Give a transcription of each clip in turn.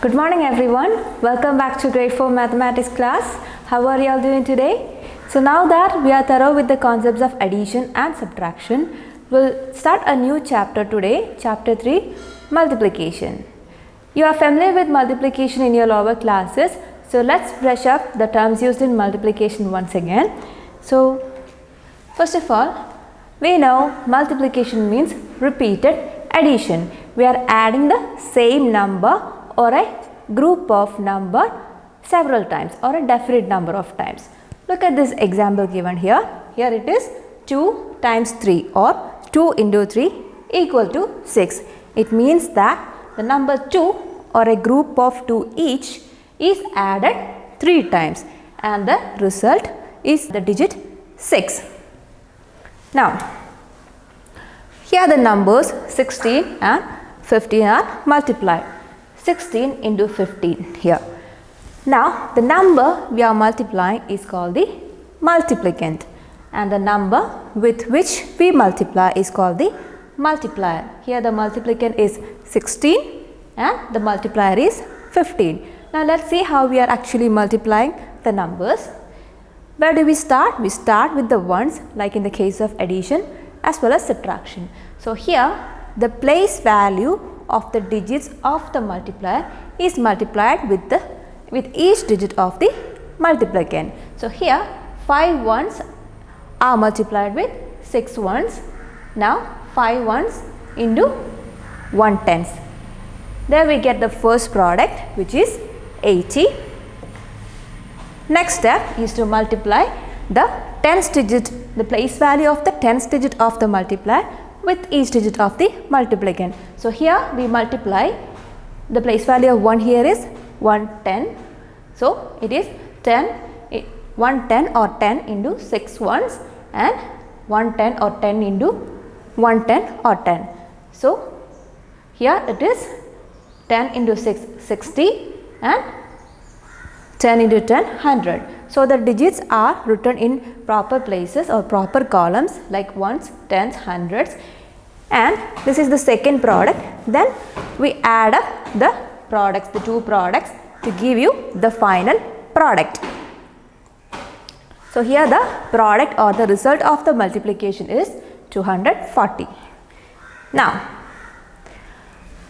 Good morning everyone. Welcome back to grade 4 mathematics class. How are you all doing today? So now that we are thorough with the concepts of addition and subtraction, we'll start a new chapter today, chapter 3, multiplication. You are familiar with multiplication in your lower classes, so let's brush up the terms used in multiplication once again. So first of all, we know multiplication means repeated addition. We are adding the same number or a group of number several times or a definite number of times. Look at this example given here. Here it is 2 times 3 or 2 into 3 equal to 6. It means that the number 2 or a group of 2 each is added 3 times and the result is the digit 6. Now, here the numbers 16 and 15 are multiplied. 16 into 15 here. Now, the number we are multiplying is called the multiplicand and the number with which we multiply is called the multiplier. Here the multiplicand is 16 and the multiplier is 15. Now, let's see how we are actually multiplying the numbers. Where do we start? We start with the ones like in the case of addition as well as subtraction. So, here the place value of the digits of the multiplier is multiplied with each digit of the multiplicand. So, here 5 ones are multiplied with 6 ones. Now, 5 ones into 1 tens. There we get the first product, which is 80. Next step is to multiply the tens digit, the place value of the tens digit of the multiplier with each digit of the multiplicand. So, here we multiply the place value of 1 here is 110. So, it is 110 or 10 into 6 ones and 110 or 10 into 110 or 10. So, here it is 10 into 6 60 and 10 into 10 100. So, the digits are written in proper places or proper columns like ones, tens, hundreds, and this is the second product. Then we add up the products, the two products, to give you the final product. So, here the product or the result of the multiplication is 240. Now,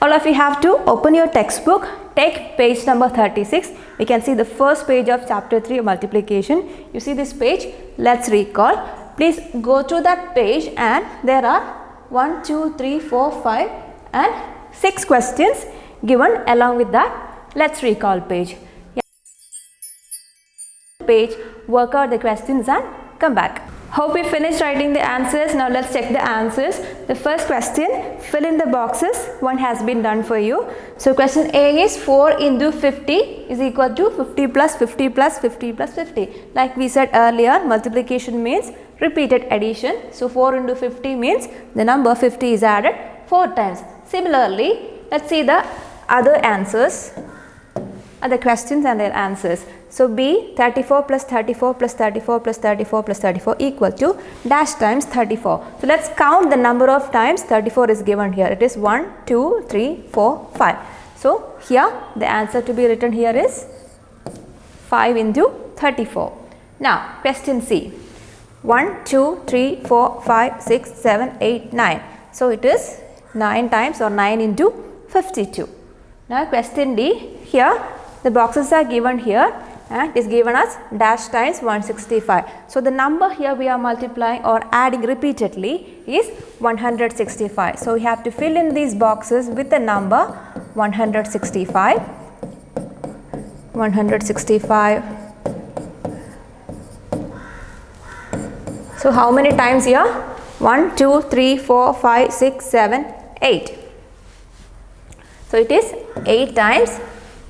all of you have to open your textbook, take page number 36. We can see the first page of chapter 3 multiplication. You see this page, let's recall. Please go to that page and there are 1, 2, 3, 4, 5 and 6 questions given along with that let's recall page. Page, work out the questions and come back. Hope you finished writing the answers. Now let's check the answers. The first question, fill in the boxes. One has been done for you. So question A is 4 into 50 is equal to 50 plus 50 plus 50 plus 50. Like we said earlier, multiplication means repeated addition. So 4 into 50 means the number 50 is added 4 times. Similarly, let's see the other answers, other questions and their answers. So B, 34 plus 34 plus 34 plus 34 plus 34 equal to dash times 34. So let's count the number of times 34 is given here. It is 1, 2, 3, 4, 5. So here the answer to be written here is 5 into 34. Now question C, 1, 2, 3, 4, 5, 6, 7, 8, 9. So it is 9 times or 9 into 52. Now question D, here the boxes are given here and it is given as dash times 165. So the number here we are multiplying or adding repeatedly is 165. So we have to fill in these boxes with the number 165. 165. So how many times here? 1, 2, 3, 4, 5, 6, 7, 8. So it is 8 times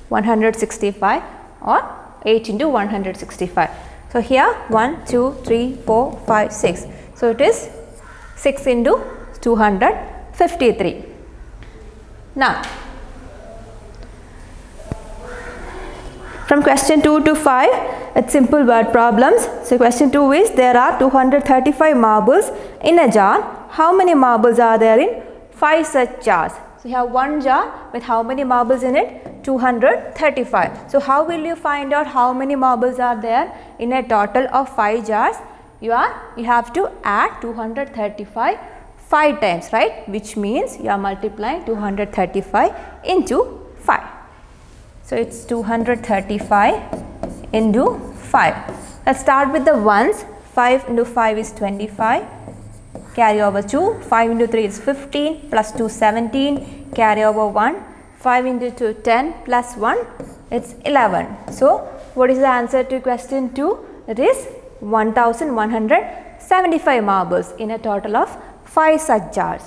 165 or 8 into 165. So here 1, 2, 3, 4, 5, 6. So it is 6 into 253. Now, from question 2 to 5, it's simple word problems. So question 2 is there are 235 marbles in a jar. How many marbles are there in 5 such jars? So you have one jar with how many marbles in it? 235. So how will you find out how many marbles are there in a total of 5 jars? You have to add 235 5 times, right? Which means you are multiplying 235 into 5. So it's 235 into 5. Let's start with the ones. 5 into 5 is 25. Carry over 2. 5 into 3 is 15 plus 2 17. Carry over 1. 5 into 2 10 plus 1 it's 11. So what is the answer to question 2? It is 1175 marbles in a total of 5 such jars.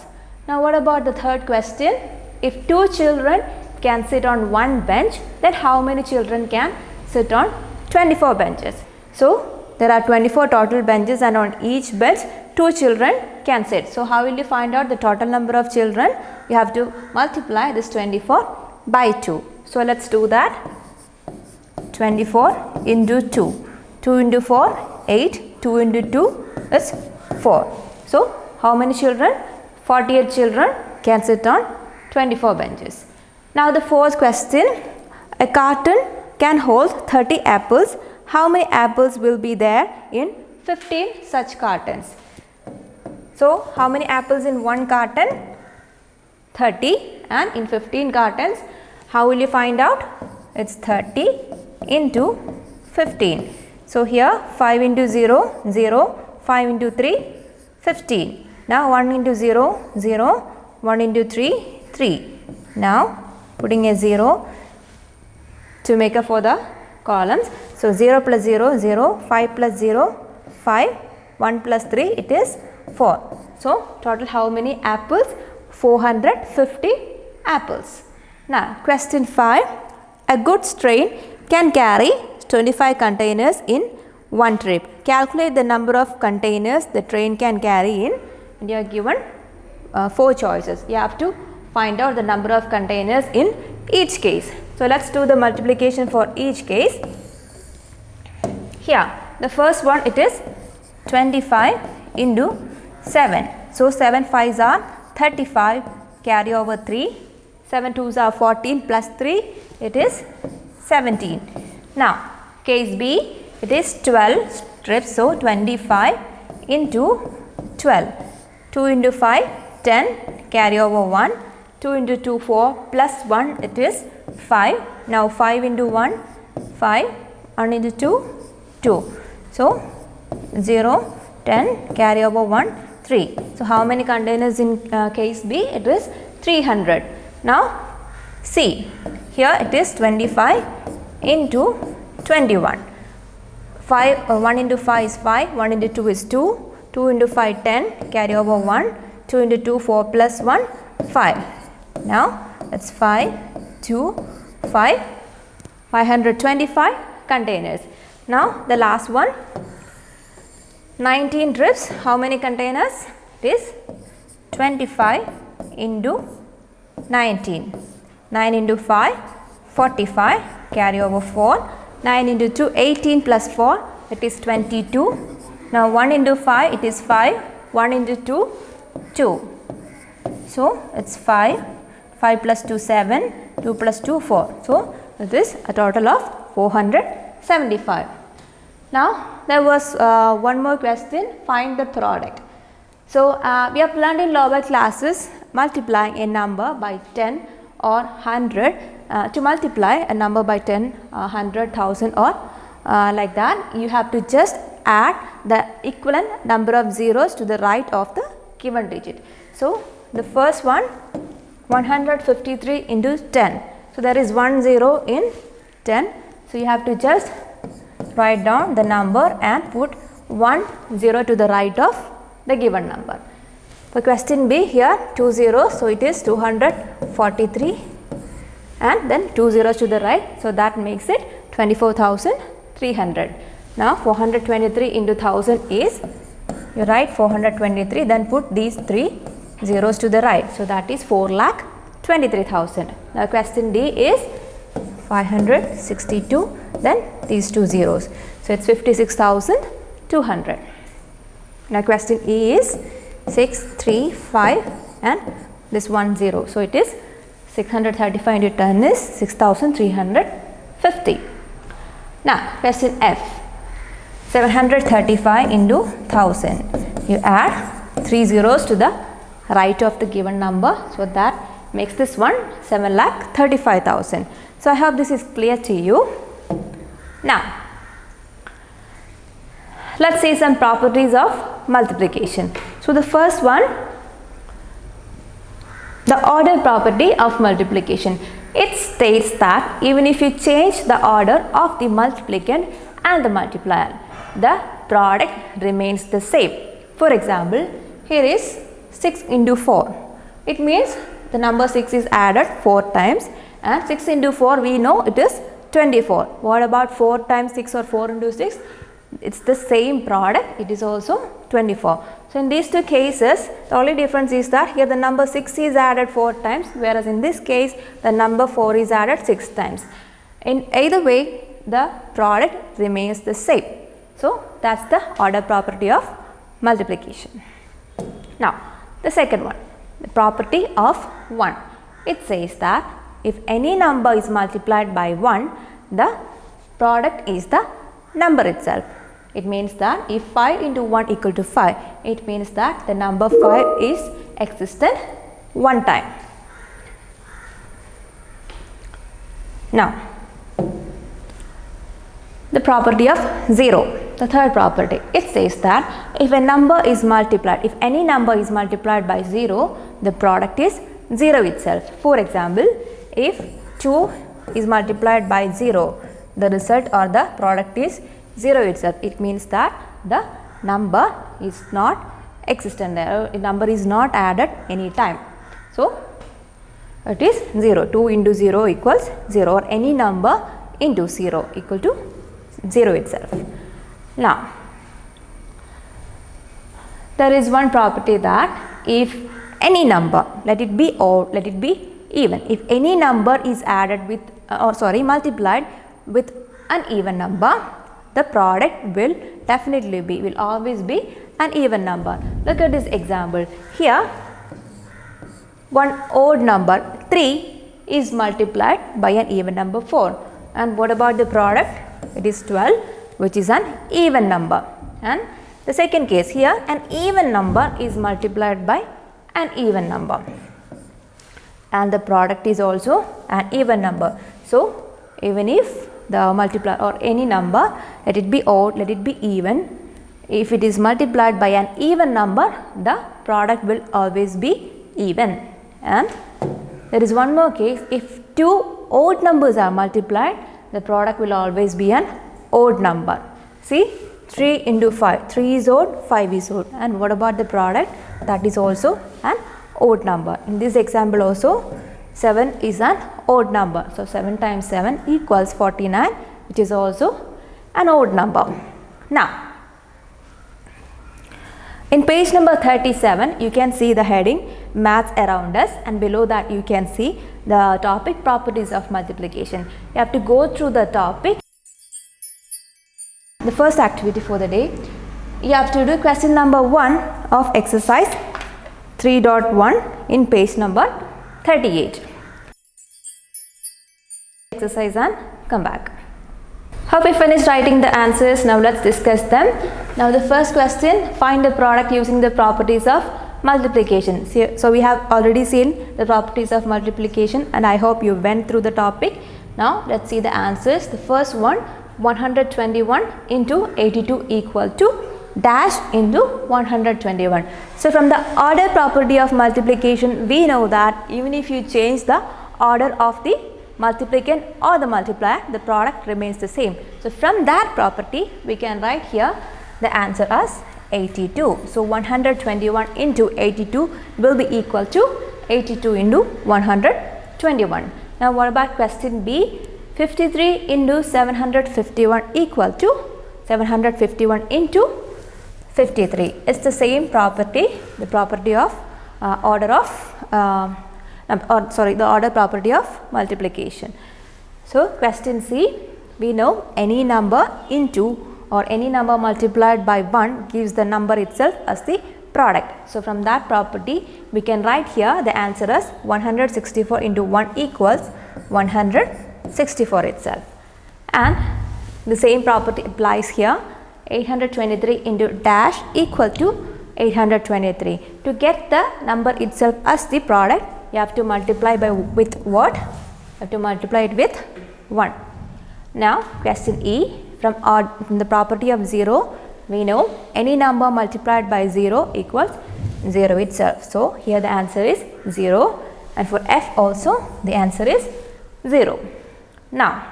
Now what about the third question? If 2 children can sit on one bench, then how many children can sit on 24 benches? So there are 24 total benches and on each bench 2 children can sit. So how will you find out the total number of children? You have to multiply this 24 by 2. So let's do that. 24 into 2. 2 into 4, 8. 2 into 2 is 4. So how many children? 48 children can sit on 24 benches. Now the fourth question. A carton can hold 30 apples. How many apples will be there in 15 such cartons? So how many apples in one carton? 30, and in 15 cartons, how will you find out? It's 30 into 15. So here 5 into 0, 0, 5 into 3, 15. Now 1 into 0, 0, 1 into 3, 3. Now putting a 0 to make up for the columns. So 0 plus 0, 0, 5 plus 0, 5, 1 plus 3, it is 4. So total how many apples? 450 apples. Now question 5. A goods train can carry 25 containers in one trip. Calculate the number of containers the train can carry in, and you are given 4 choices. You have to find out the number of containers in each case. So let's do the multiplication for each case. Here the first one, it is 25 into 7. So 7 5s are 35, carry over 3. 7 2s are 14 plus 3, it is 17. Now case B, it is 12 strips. So 25 into 12. 2 into 5, 10, carry over 1. 2 into 2, 4 plus 1, it is 5. Now 5 into 1, 5. 1 into 2, 2. So 0, 10, carry over 1, 3. So how many containers in case B? It is 300. Now C, here it is 25 into 21. 1 into 5 is 5, 1 into 2 is 2, 2 into 5 10, carry over 1, 2 into 2 4 plus 1 5. Now it's 5, 2, 5, 525 containers. Now the last one, 19 trips. How many containers? It is 25 into 19. 9 into 5, 45, carry over 4. 9 into 2, 18 plus 4, it is 22. Now 1 into 5, it is 5. 1 into 2, 2. So it's 5. 5 plus 2, 7. 2 plus 2, 4. So it is a total of 475. Now there was one more question. Find the product. So we have learned in lower classes multiplying a number by 10 or 100. To multiply a number by 10, 100, 1000 or like that, you have to just add the equivalent number of zeros to the right of the given digit. So the first one, 153 into 10. So there is 1 0 in 10. So you have to just write down the number and put 1 0 to the right of the given number. For question B, here 2 zeros, so it is 243 and then 2 zeros to the right, so that makes it 24,300. Now 423 into 1000 is, you write 423, then put these 3 zeros to the right, so that is 4,23,000. Now question D is 562, then these 2 zeros, so it's 56,200. Now question E is 6, 3, 5 and this 1 0, so it is 635 into 10 is 6350. Now question F. 735 into 1000. You add 3 zeros to the right of the given number, so that makes this one 7,35,000. So I hope this is clear to you. Now let's see some properties of multiplication. So the first one, the order property of multiplication. It states that even if you change the order of the multiplicand and the multiplier, the product remains the same. For example, here is 6 into 4. It means the number 6 is added 4 times, and 6 into 4 we know it is 24. What about 4 times 6 or 4 into 6? It's the same product, it is also 24. So in these two cases, the only difference is that here the number 6 is added 4 times, whereas in this case the number 4 is added 6 times. In either way, the product remains the same. So that's the order property of multiplication. Now the second one, the property of 1. It says that if any number is multiplied by 1, the product is the number itself. It means that if 5 into 1 equal to 5, it means that the number 5 is existent one time. Now the property of 0, the third property. It says that if a number is multiplied, if any number is multiplied by 0, the product is 0 itself. For example, if 2 is multiplied by 0, the result or the product is 0 itself. It means that the number is not existent there, number is not added any time. So it is 0. 2 into 0 equals 0, or any number into 0 equal to 0 itself. Now there is one property that if any number, let it be odd, let it be even, if any number is added with multiplied with an even number, the product will definitely be, will always be an even number. Look at this example. Here one odd number 3 is multiplied by an even number 4, and what about the product? It is 12, which is an even number. And the second case, here an even number is multiplied by an even number, and the product is also an even number. So even if the multiplier or any number, let it be odd, let it be even, if it is multiplied by an even number, the product will always be even. And there is one more case, if two odd numbers are multiplied, the product will always be an odd number. See, 3 into 5, 3 is odd, 5 is odd, and what about the product? That is also an odd number. In this example also, 7 is an odd number. So 7 times 7 equals 49, which is also an odd number. Now in page number 37, you can see the heading Maths Around Us, and below that you can see the topic Properties of Multiplication. You have to go through the topic. The first activity for the day, you have to do question number 1 of exercise 3.1 in page number 38. Exercise and come back. Hope you finished writing the answers. Now let's discuss them. Now the first question, find the product using the properties of multiplication. So we have already seen the properties of multiplication, and I hope you went through the topic. Now let's see the answers. The first one, 121 into 82 equal to dash into 121. So from the order property of multiplication, we know that even if you change the order of the multiplicand or the multiplier, the product remains the same. So from that property, we can write here the answer as 82. So 121 into 82 will be equal to 82 into 121. Now what about question B? 53 into 751 equal to 751 into 53. It's the same property, the property of the order property of multiplication. So question C, we know any number into or any number multiplied by 1 gives the number itself as the product. So from that property we can write here the answer as 164 into 1 equals 164 itself. And the same property applies here. 823 into dash equal to 823. To get the number itself as the product, you have to multiply with what? You have to multiply it with 1. Now question E, from the property of 0, we know any number multiplied by 0 equals 0 itself. So here the answer is 0, and for F also the answer is 0. Now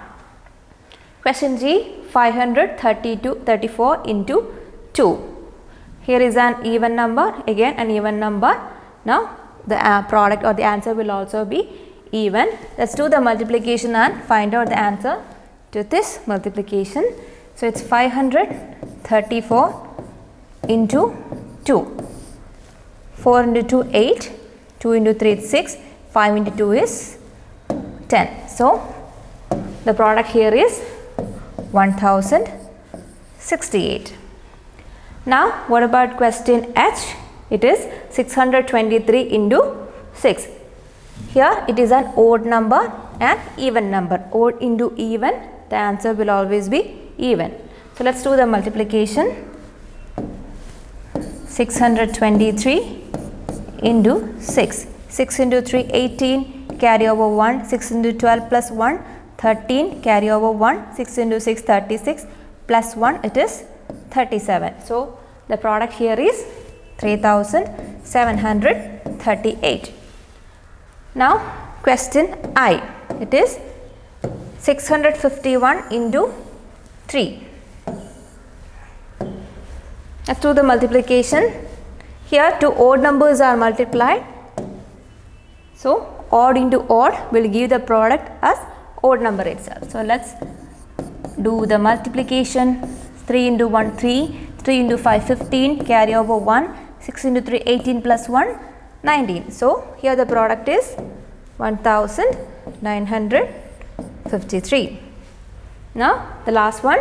question G, 534 into 2. Here is an even number, again an even number. Now the product or the answer will also be even. Let's do the multiplication and find out the answer to this multiplication. So it's 534 into 2. 4 into 2 8, 2 into 3 is 6, 5 into 2 is 10. So the product here is 1068. Now what about question H? It is 623 into 6. Here it is an odd number and even number. Odd into even, the answer will always be even. So let's do the multiplication. 623 into 6. 6 into 3 18, carry over 1. 6 into 12 plus 1 13, carry over 1. 6 into 6 36, plus 1 it is 37. So the product here is 3738. Now question I, it is 651 into 3. Let's do the multiplication. Here two odd numbers are multiplied. So odd into odd will give the product as odd number itself. So let's do the multiplication. 3 into 1 3, 3 into 5 15, carry over 1, 6 into 3 18 plus 1 19. So here the product is 1953. Now the last one,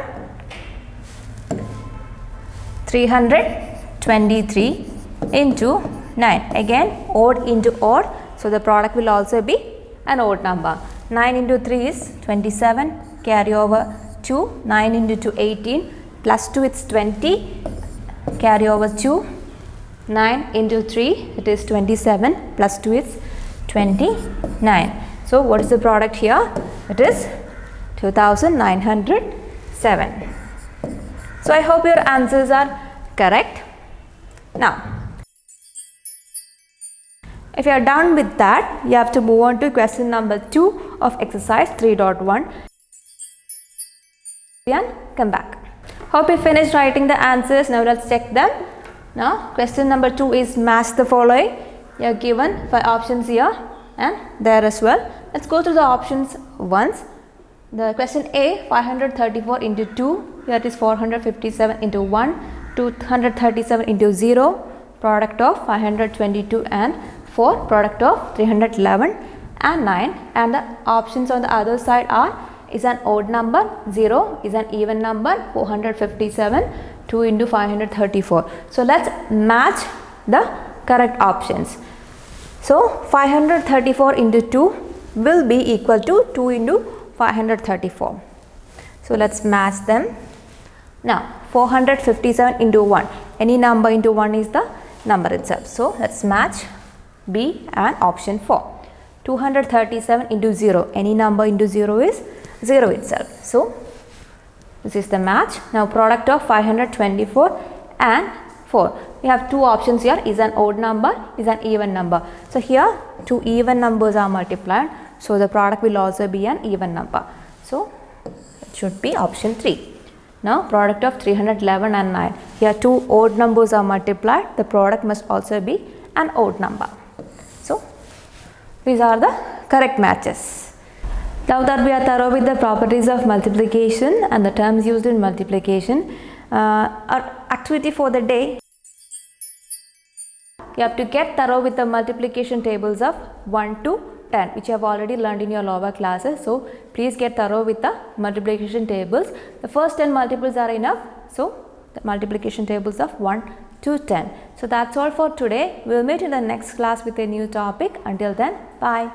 323 into 9. Again odd into odd, so the product will also be an odd number. 9 into 3 is 27, carry over 2, 9 into 2 18, plus 2 it's 20, carry over 2, 9 into 3 it is 27, plus 2 is 29. So what is the product here? It is 2907. So I hope your answers are correct. Now if you are done with that, you have to move on to question number 2 of exercise 3.1 and come back. Hope you finished writing the answers. Now let's check them. Now question number 2 is match the following. You are given 5 options here and there as well. Let's go through the options once. The question A, 534 into 2, here it is 457 into 1, 237 into 0, product of 522 and 4, product of 311 and 9, and the options on the other side are is an odd number, 0 is an even number, 457, 2 into 534. So let's match the correct options. So 534 into 2 will be equal to 2 into 534. So let's match them. Now 457 into 1, any number into 1 is the number itself. So let's match B and option 4. 237 into 0, any number into 0 is 0 itself. So this is the match. Now product of 524 and 4. We have two options here, is an odd number, is an even number. So here two even numbers are multiplied, so the product will also be an even number. So it should be option 3. Now product of 311 and 9. Here two odd numbers are multiplied, the product must also be an odd number. So these are the correct matches. Now that we are thorough with the properties of multiplication and the terms used in multiplication, our activity for the day, you have to get thorough with the multiplication tables of 1 to 10, which you have already learned in your lower classes. So please get thorough with the multiplication tables. The first 10 multiples are enough. So the multiplication tables of 1 to 10. So that's all for today. We'll meet in the next class with a new topic. Until then, bye.